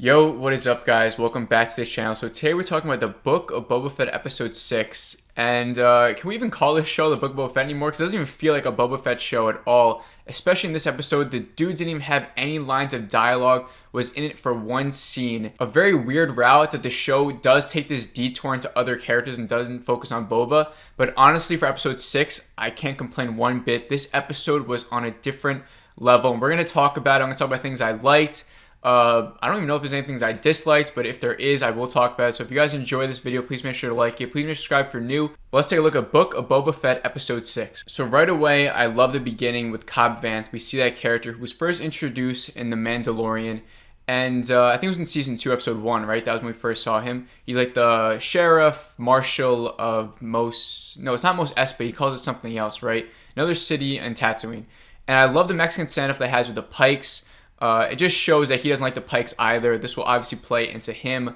Yo, what is up, guys? Welcome back to this channel. So today we're talking about the Book of Boba Fett episode 6. And can we even call this show the Book of Boba Fett anymore? Because it doesn't even feel like a Boba Fett show at all. Especially in this episode, the dude didn't even have any lines of dialogue, was in it for one scene. A very weird route that the show does take this detour into other characters and doesn't focus on Boba. But honestly, for episode 6, I can't complain one bit. This episode was on a different level. And we're going to talk about it. I'm going to talk about things I liked. I don't even know if there's anything I disliked, but if there is, I will talk about it. So if you guys enjoy this video, please make sure to like it. Please make sure to subscribe if you're new. Let's take a look at Book of Boba Fett episode 6. So right away, I love the beginning with Cad Bane. We see that character who was first introduced in The Mandalorian. And I think it was in season 2, episode 1, right? That was when we first saw him. He's like the sheriff, marshal of Mos... No, it's not Mos Espa. He calls it something else, right? Another city in Tatooine. And I love the Mexican standoff that has with the Pikes. It just shows that he doesn't like the Pikes either. This will obviously play into him,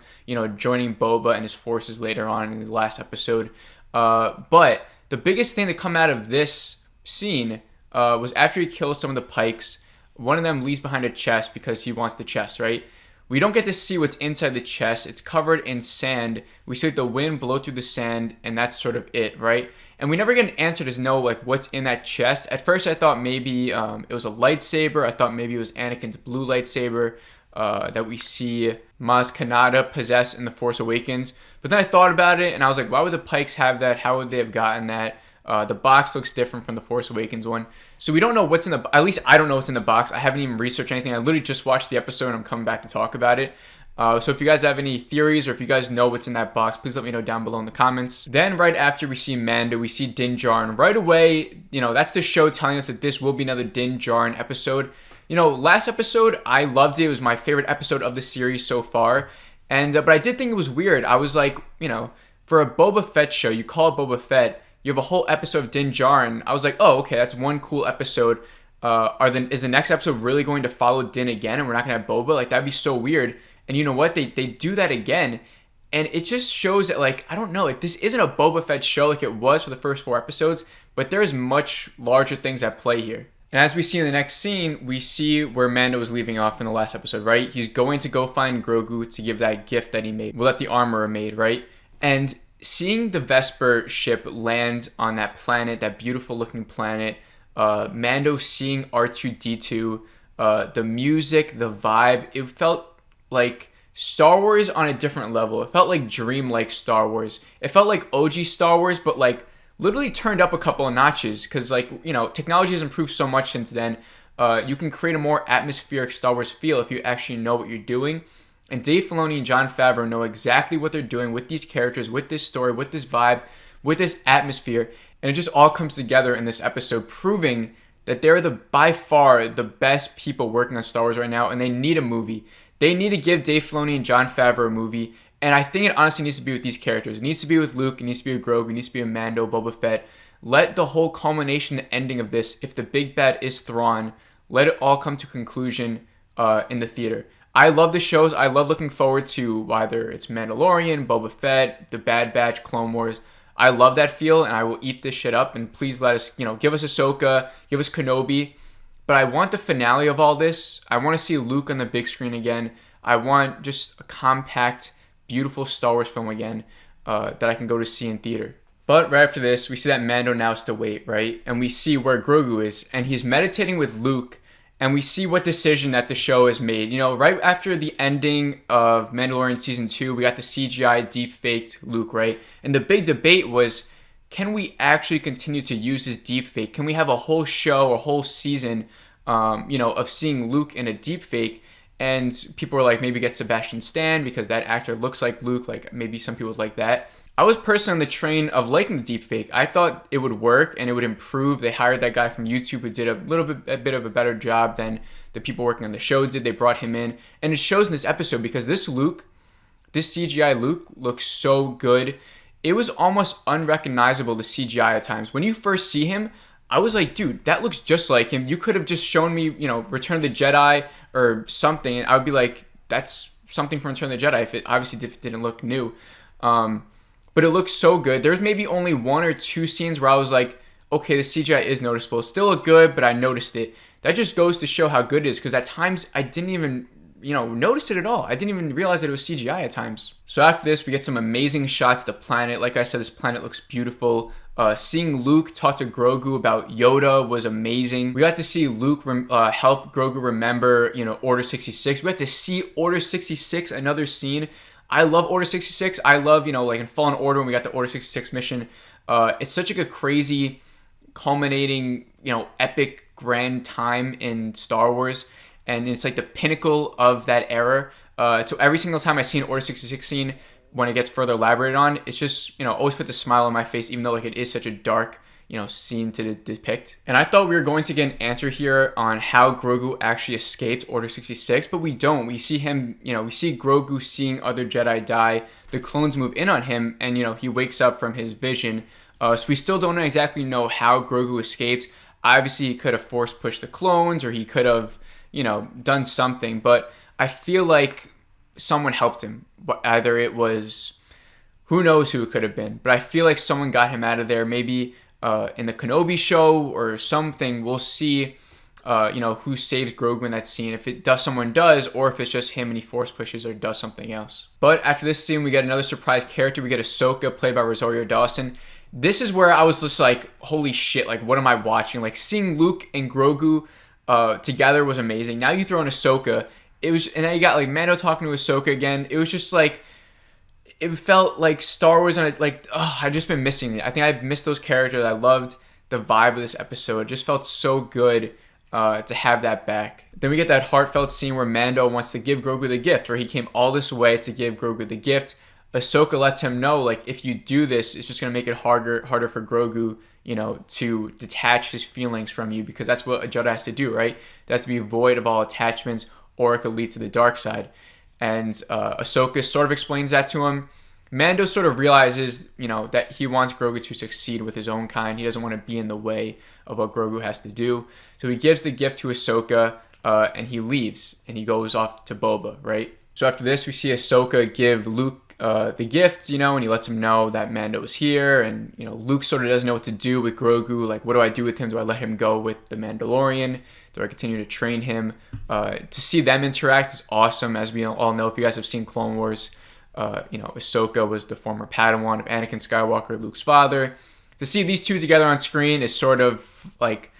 joining Boba and his forces later on in the last episode. But the biggest thing that come out of this scene was after he kills some of the Pikes, one of them leaves behind a chest because he wants the chest, right? We don't get to see what's inside the chest. It's covered in sand. We see the wind blow through the sand, and that's sort of it, right? And we never get an answer to know what's in that chest. At first, I thought maybe it was a lightsaber. I thought maybe it was Anakin's blue lightsaber that we see Maz Kanata possess in The Force Awakens. But then I thought about it, and I was like, why would the Pikes have that? How would they have gotten that? The box looks different from The Force Awakens one. So we don't know what's in the... At least I don't know what's in the box. I haven't even researched anything. I literally just watched the episode, and I'm coming back to talk about it. So if you guys have any theories or if you guys know what's in that box, please let me know down below in the comments. Then right after we see Mando, we see Din Djarin. Right away, that's the show telling us that this will be another Din Djarin episode. Last episode, I loved it. It was my favorite episode of the series so far. And but I did think it was weird. I was like, for a Boba Fett show, you call it Boba Fett, you have a whole episode of Din Djarin. I was like, oh, okay, that's one cool episode. Is the next episode really going to follow Din again and we're not going to have Boba? Like, that'd be so weird. And you know what? They do that again. And it just shows that, I don't know, this isn't a Boba Fett show like it was for the first 4 episodes, but there's much larger things at play here. And as we see in the next scene, we see where Mando was leaving off in the last episode, right? He's going to go find Grogu to give that gift that he made. Well, that the armorer made, right? And seeing the Vesper ship land on that planet, that beautiful looking planet, Mando seeing R2-D2, the music, the vibe, it felt like Star Wars on a different level. It felt like dream-like Star Wars. It felt like OG Star Wars, but literally turned up a couple of notches because technology has improved so much since then. You can create a more atmospheric Star Wars feel if you actually know what you're doing. And Dave Filoni and Jon Favreau know exactly what they're doing with these characters, with this story, with this vibe, with this atmosphere. And it just all comes together in this episode, proving that they're by far the best people working on Star Wars right now, and they need a movie. They need to give Dave Filoni and Jon Favreau a movie, and I think it honestly needs to be with these characters. It needs to be with Luke, it needs to be with Grogu, it needs to be with Mando, Boba Fett. Let the whole culmination, the ending of this, if the big bad is Thrawn, let it all come to conclusion in the theater. I love the shows. I love looking forward to whether it's Mandalorian, Boba Fett, The Bad Batch, Clone Wars. I love that feel, and I will eat this shit up, and please let us, give us Ahsoka, give us Kenobi. But I want the finale of all this. I want to see Luke on the big screen again. I want just a compact, beautiful Star Wars film again that I can go to see in theater. But right after this, we see that Mando now has to wait, right? And we see where Grogu is, and he's meditating with Luke, and we see what decision that the show has made. Right after the ending of Mandalorian Season 2, we got the CGI deep-faked Luke, right? And the big debate was, can we actually continue to use this deepfake? Can we have a whole show, a whole season, of seeing Luke in a deepfake? And people were like, maybe get Sebastian Stan because that actor looks like Luke. Like maybe some people would like that. I was personally on the train of liking the deepfake. I thought it would work and it would improve. They hired that guy from YouTube who did a bit of a better job than the people working on the show did. They brought him in, and it shows in this episode because this CGI Luke looks so good. It was almost unrecognizable, the CGI at times. When you first see him, I was like, dude, that looks just like him. You could have just shown me, Return of the Jedi or something, and I would be like, that's something from Return of the Jedi if it didn't look new. But it looks so good. There's maybe only 1 or 2 scenes where I was like, okay, the CGI is noticeable. It still look good, but I noticed it. That just goes to show how good it is, because at times I didn't even notice it at all. I didn't even realize that it was CGI at times. So after this, we get some amazing shots of the planet. Like I said, this planet looks beautiful. Seeing Luke talk to Grogu about Yoda was amazing. We got to see Luke help Grogu remember, Order 66. We got to see Order 66, another scene. I love Order 66. I love, like in Fallen Order when we got the Order 66 mission. It's such like a crazy, culminating, epic, grand time in Star Wars. And it's like the pinnacle of that era. So every single time I see an Order 66 scene, when it gets further elaborated on, it's just, always puts a smile on my face, even though like it is such a dark, scene to depict. And I thought we were going to get an answer here on how Grogu actually escaped Order 66, but we don't. We see him, we see Grogu seeing other Jedi die. The clones move in on him, and, he wakes up from his vision. So we still don't exactly know how Grogu escaped. Obviously, he could have force pushed the clones, or he could have, done something. But I feel like someone helped him. Either it was, who knows who it could have been, but I feel like someone got him out of there. Maybe in the Kenobi show or something. We'll see, who saves Grogu in that scene. If it does, someone does, or if it's just him and he force pushes or does something else. But after this scene, we get another surprise character. We get Ahsoka, played by Rosario Dawson. This is where I was just like, holy shit, like what am I watching? Like seeing Luke and Grogu together was amazing. Now you throw in Ahsoka. And now you got like Mando talking to Ahsoka again. It was just like, it felt like Star Wars on it. Like, I've just been missing it. I think I missed those characters. I loved the vibe of this episode. It just felt so good to have that back. Then we get that heartfelt scene where Mando wants to give Grogu the gift, where he came all this way to give Grogu the gift. Ahsoka lets him know, like, if you do this, it's just going to make it harder for Grogu, to detach his feelings from you, because that's what a Jedi has to do, right? They have to be void of all attachments, or it could lead to the dark side. And Ahsoka sort of explains that to him. Mando sort of realizes, that he wants Grogu to succeed with his own kind. He doesn't want to be in the way of what Grogu has to do. So he gives the gift to Ahsoka, and he leaves, and he goes off to Boba, right? So after this, we see Ahsoka give Luke the gift, and he lets him know that Mando is here. And, Luke sort of doesn't know what to do with Grogu. Like, what do I do with him? Do I let him go with the Mandalorian? Do I continue to train him? To see them interact is awesome. As we all know, if you guys have seen Clone Wars, Ahsoka was the former Padawan of Anakin Skywalker, Luke's father. To see these two together on screen is sort of like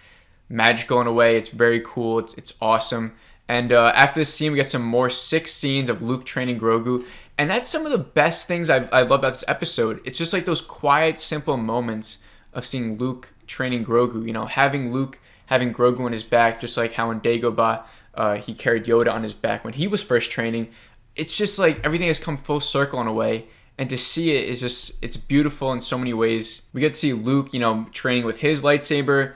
magical in a way. It's very cool. It's awesome. And after this scene, we get some more 6 scenes of Luke training Grogu. And that's some of the best things I love about this episode. It's just like those quiet, simple moments of seeing Luke training Grogu. Having Luke having Grogu on his back, just like how in Dagobah he carried Yoda on his back when he was first training. It's just like everything has come full circle in a way. And to see it is just, it's beautiful in so many ways. We get to see Luke, training with his lightsaber.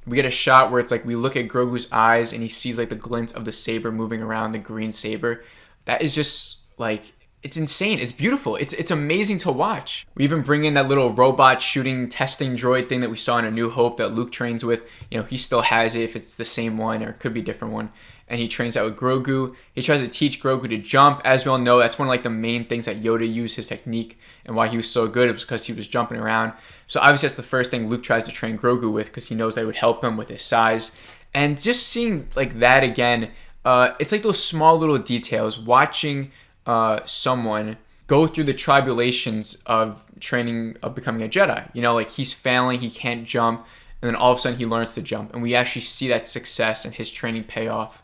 We get a shot where it's like we look at Grogu's eyes and he sees like the glint of the saber moving around, the green saber. That is just like, it's insane. It's beautiful. It's amazing to watch. We even bring in that little robot shooting testing droid thing that we saw in A New Hope that Luke trains with. He still has it, if it's the same one or it could be a different one. And he trains that with Grogu. He tries to teach Grogu to jump. As we all know, that's one of like the main things that Yoda used, his technique, and why he was so good. It was because he was jumping around. So obviously that's the first thing Luke tries to train Grogu with, because he knows that it would help him with his size. And just seeing like that again, it's like those small little details. Watching someone go through the tribulations of training, of becoming a Jedi. Like he's failing, he can't jump, and then all of a sudden he learns to jump, and we actually see that success and his training pay off.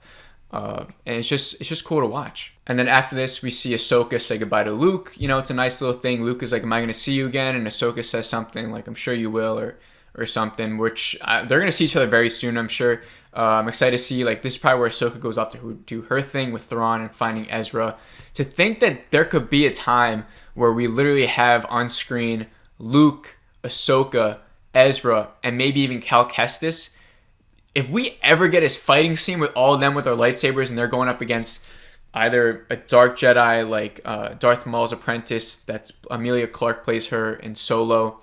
And it's just cool to watch. And then after this, we see Ahsoka say goodbye to Luke. It's a nice little thing. Luke is like, "Am I going to see you again?" And Ahsoka says something like, "I'm sure you will," or something. Which they're going to see each other very soon, I'm sure. I'm excited to see, like, this is probably where Ahsoka goes off to do her thing with Thrawn and finding Ezra. To think that there could be a time where we literally have on screen Luke, Ahsoka, Ezra, and maybe even Cal Kestis. If we ever get his fighting scene with all of them with their lightsabers and they're going up against either a dark Jedi like Darth Maul's apprentice, that's Emilia Clarke plays her in Solo,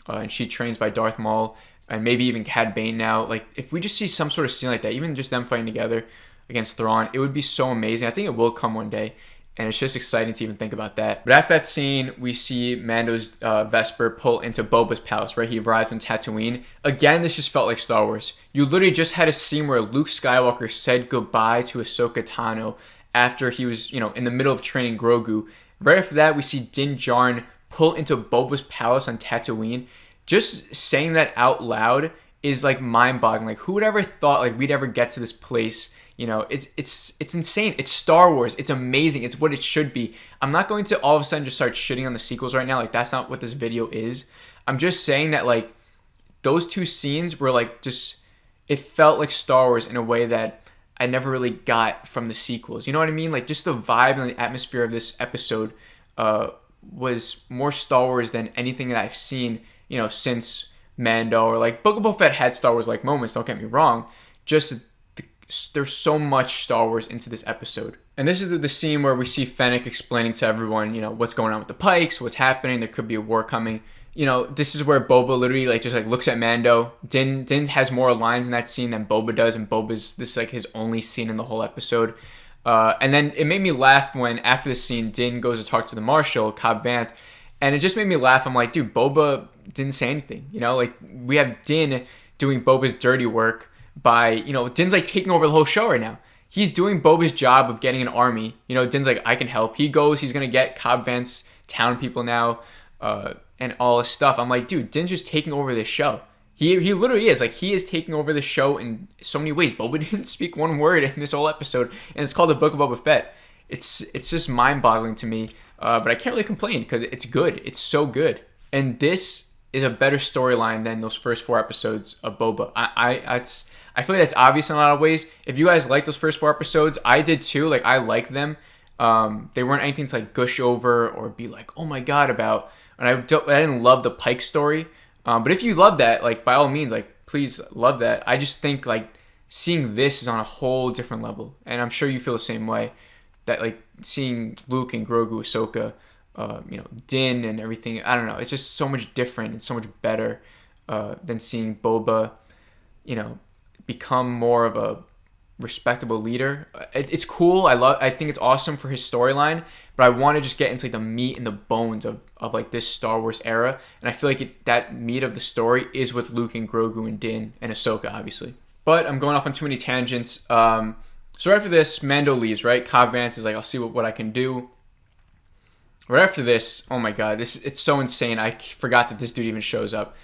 and she trains by Darth Maul, and maybe even Cad Bane now. Like, if we just see some sort of scene like that, even just them fighting together against Thrawn, it would be so amazing. I think it will come one day, and it's just exciting to even think about that. But after that scene, we see Mando's Vesper pull into Boba's palace, right? He arrives in Tatooine. Again, this just felt like Star Wars. You literally just had a scene where Luke Skywalker said goodbye to Ahsoka Tano, after he was, in the middle of training Grogu. Right after that, we see Din Djarin pull into Boba's palace on Tatooine. Just saying that out loud is like mind-boggling. Like, who would ever thought like we'd ever get to this place? It's insane. It's Star Wars. It's amazing. It's what it should be. I'm not going to all of a sudden just start shitting on the sequels right now. Like, that's not what this video is. I'm just saying that like those two scenes were like just, it felt like Star Wars in a way that I never really got from the sequels. You know what I mean? Like, just the vibe and the atmosphere of this episode was more Star Wars than anything that I've seen, since Mando, or like Book of Boba Fett had Star Wars like moments, don't get me wrong. Just there's so much Star Wars into this episode. And this is the scene where we see Fennec explaining to everyone, what's going on with the Pikes, what's happening, there could be a war coming. This is where Boba literally like just like looks at Mando. Din has more lines in that scene than Boba does, and this is like his only scene in the whole episode. And then it made me laugh when after this scene, Din goes to talk to the Marshal, Cad Bane, and it just made me laugh. I'm like, dude, Boba didn't say anything. Like, we have Din doing Boba's dirty work by, Din's like taking over the whole show right now. He's doing Boba's job of getting an army. Din's like, I can help. He's going to get Cad Bane's town people now, and all this stuff. I'm like, dude, Din's just taking over this show. He literally is. Like, he is taking over the show in so many ways. Boba didn't speak one word in this whole episode, and it's called The Book of Boba Fett. It's just mind-boggling to me, but I can't really complain because it's good. It's so good. And this is a better storyline than those first 4 episodes of Boba. I feel like that's obvious in a lot of ways. If you guys like those first 4 episodes, I did too. Like, I like them. They weren't anything to like gush over or be like, oh my god, about. And I didn't love the Pike story. But if you love that, like, by all means, like, please love that. I just think like seeing this is on a whole different level, and I'm sure you feel the same way. That like seeing Luke and Grogu, Ahsoka, Din and everything. I don't know. It's just so much different and so much better than seeing Boba, become more of a respectable leader. It's cool. I think it's awesome for his storyline, but I want to just get into like the meat and the bones of like this Star Wars era, and I feel like that meat of the story is with Luke and Grogu and Din and Ahsoka, obviously. But I'm going off on too many tangents. So right after this, Mando leaves, right? Cad Bane is like, I'll see what I can do. Right after this, oh my god, it's so insane. I forgot that this dude even shows up.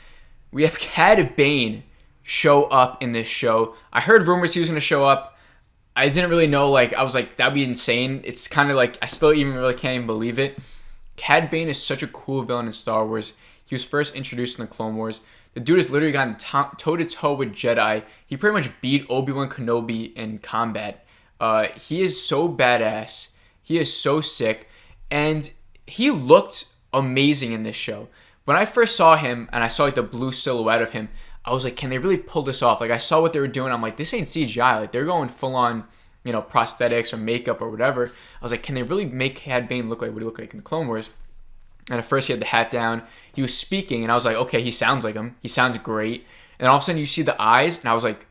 We have Cad Bane show up in this show. I heard rumors he was going to show up. I didn't really know, like, I was like, that'd be insane. It's kind of like, I still even really can't even believe it. Cad Bane is such a cool villain in Star Wars. He was first introduced in the Clone Wars. The dude has literally gotten toe-to-toe with Jedi. He pretty much beat Obi-Wan Kenobi in combat. He is so badass. He is so sick. And he looked amazing in this show. When I first saw him, and I saw like the blue silhouette of him, I was like, can they really pull this off? Like, I saw what they were doing. I'm like, this ain't CGI. Like, they're going full on, prosthetics or makeup or whatever. I was like, can they really make Cad Bane look like what he looked like in the Clone Wars? And at first he had the hat down. He was speaking, and I was like, okay, he sounds like him. He sounds great. And all of a sudden you see the eyes, and I was like,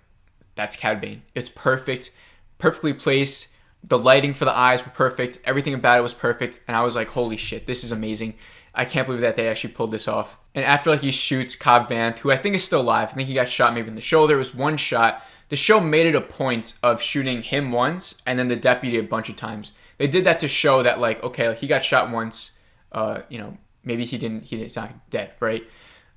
that's Cad Bane. It's perfect. Perfectly placed. The lighting for the eyes were perfect. Everything about it was perfect. And I was like, holy shit, this is amazing. I can't believe that they actually pulled this off. And after like he shoots Cad Bane, who I think is still alive. I think he got shot maybe in the shoulder. It was one shot. The show made it a point of shooting him once and then the deputy a bunch of times. They did that to show that like, okay, like he got shot once. Maybe he's not dead, right?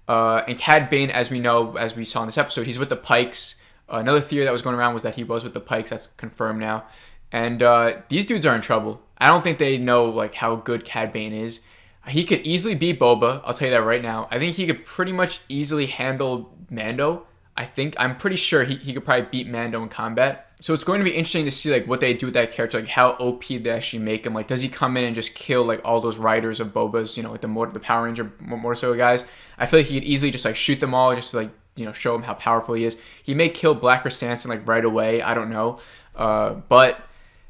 And Cad Bane, as we know, as we saw in this episode, he's with the Pikes. Another theory that was going around was that he was with the Pikes. That's confirmed now. And these dudes are in trouble. I don't think they know like how good Cad Bane is. He could easily beat Boba. I'll tell you that right now. I think he could pretty much easily handle Mando. I'm pretty sure he could probably beat Mando in combat. So it's going to be interesting to see like what they do with that character, like how OP they actually make him. Like, does he come in and just kill like all those riders of Boba's, like the Power Ranger Motorcycle guys? I feel like he could easily just like shoot them all, just to, like show him how powerful he is. He may kill Black Chrysanthemum like right away. I don't know, but.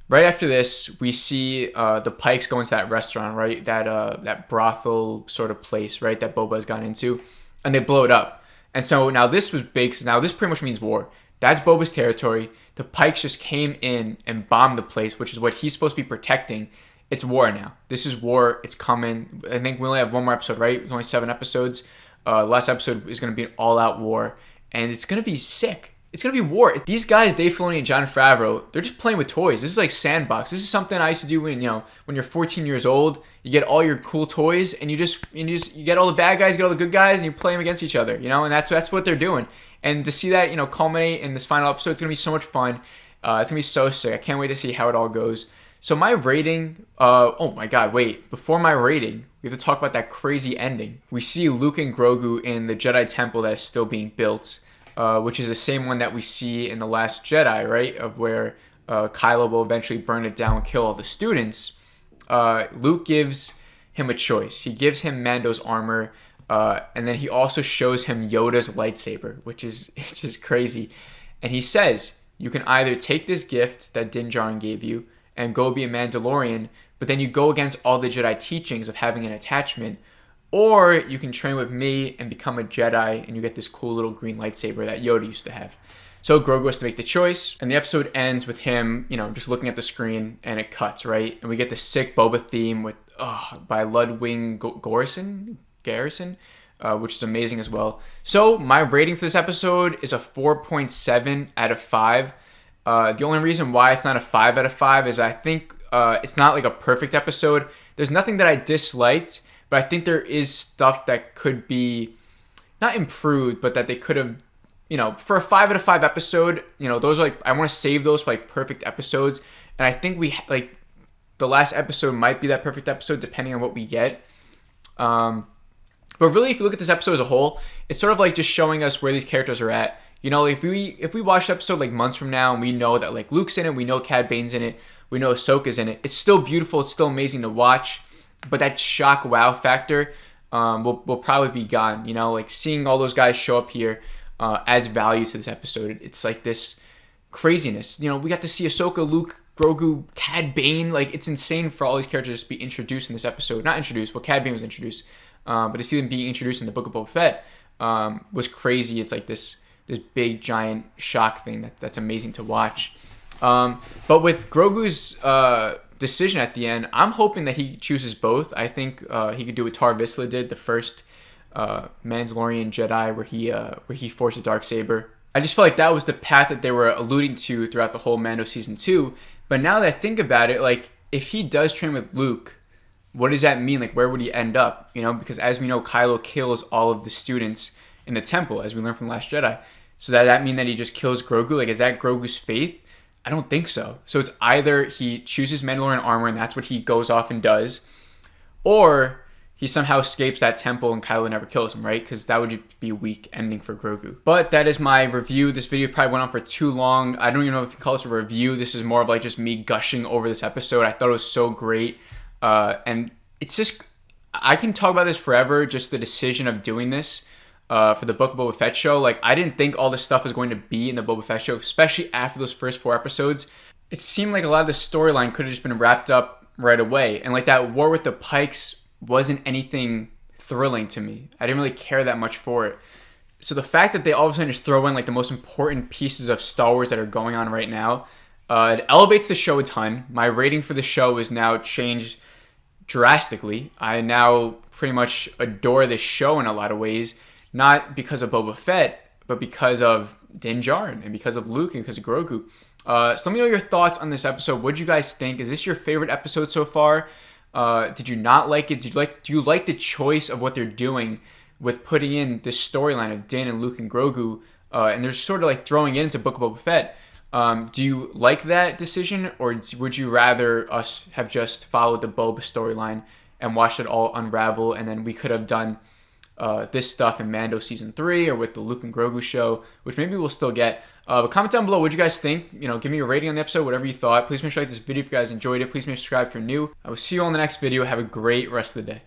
Right after this, we see the Pikes go into that restaurant, right? That brothel sort of place, right? That Boba has gone into, and they blow it up. And so now this was big. So now this pretty much means war. That's Boba's territory. The Pikes just came in and bombed the place, which is what he's supposed to be protecting. It's war now. This is war. It's coming. I think we only have one more episode, right? It's only 7 episodes. Last episode is going to be an all-out war, and it's going to be sick. it's gonna be war. These guys, Dave Filoni and Jon Favreau, they're just playing with toys. This is like sandbox. This is something I used to do when when you're 14 years old. You get all your cool toys, and you get all the bad guys, you get all the good guys, and you play them against each other. And that's what they're doing. And to see that culminate in this final episode, it's gonna be so much fun. It's gonna be so sick. I can't wait to see how it all goes. So my rating, oh my god, wait. Before my rating, we have to talk about that crazy ending. We see Luke and Grogu in the Jedi Temple that is still being built, which is the same one that we see in The Last Jedi, right? Of where Kylo will eventually burn it down and kill all the students. Luke gives him a choice. He gives him Mando's armor, and then he also shows him Yoda's lightsaber, which is it's just crazy. And he says, you can either take this gift that Din Djarin gave you and go be a Mandalorian, but then you go against all the Jedi teachings of having an attachment, or you can train with me and become a Jedi, and you get this cool little green lightsaber that Yoda used to have. So Grogu has to make the choice, and the episode ends with him, just looking at the screen, and it cuts, right? And we get the sick Boba theme by Ludwig Garrison, which is amazing as well. So my rating for this episode is a 4.7 out of 5. The only reason why it's not a 5 out of 5 is I think it's not like a perfect episode. There's nothing that I disliked, but I think there is stuff that could be not improved, but that they could have, for a 5 out of 5 episode, those are I want to save those for perfect episodes. And I think the last episode might be that perfect episode depending on what we get. But really, if you look at this episode as a whole, it's sort of just showing us where these characters are at. If we watch the episode months from now and we know that Luke's in it, we know Cad Bane's in it, we know Ahsoka's in it, it's still beautiful, it's still amazing to watch, but that shock wow factor will probably be gone. Seeing all those guys show up here adds value to this episode. It's this craziness. We got to see Ahsoka, Luke, Grogu, Cad Bane. It's insane for all these characters to be introduced in this episode. Not introduced, well, Cad Bane was introduced, but to see them being introduced in the Book of Boba Fett was crazy. It's this big giant shock thing that's amazing to watch. But with Grogu's decision at the end, I'm hoping that he chooses both. I think he could do what Tar Vizsla did, the first Mandalorian Jedi, where he forged a Darksaber. I just feel like that was the path that they were alluding to throughout the whole Mando season 2. But now that I think about it, if he does train with Luke, what does that mean? Where would he end up? Because as we know, Kylo kills all of the students in the temple, as we learned from Last Jedi. So that mean that he just kills Grogu? Is that Grogu's faith? I don't think so. So it's either he chooses Mandalorian armor and that's what he goes off and does, or he somehow escapes that temple and Kylo never kills him, right? Because that would be a weak ending for Grogu. But that is my review. This video probably went on for too long. I don't even know if you can call this a review. This is more of just me gushing over this episode. I thought it was so great. And it's just, I can talk about this forever, just the decision of doing this. For the Book of Boba Fett show. I didn't think all this stuff was going to be in the Boba Fett show, especially after those first 4 episodes. It seemed like a lot of the storyline could have just been wrapped up right away. And that war with the Pikes wasn't anything thrilling to me. I didn't really care that much for it. So the fact that they all of a sudden just throw in the most important pieces of Star Wars that are going on right now, it elevates the show a ton. My rating for the show is now changed drastically. I now pretty much adore this show in a lot of ways. Not because of Boba Fett, but because of Din Djarin and because of Luke and because of Grogu. So let me know your thoughts on this episode. What did you guys think? Is this your favorite episode so far? Did you not like it? Do you like the choice of what they're doing with putting in this storyline of Din and Luke and Grogu? And they're sort of throwing it into Book of Boba Fett. Do you like that decision, or would you rather us have just followed the Boba storyline and watched it all unravel, and then we could have done this stuff in Mando season 3 or with the Luke and Grogu show, which maybe we'll still get. But comment down below what you guys think. Give me a rating on the episode, whatever you thought. Please make sure you like this video if you guys enjoyed it. Please make sure to subscribe if you're new. I will see you on the next video. Have a great rest of the day.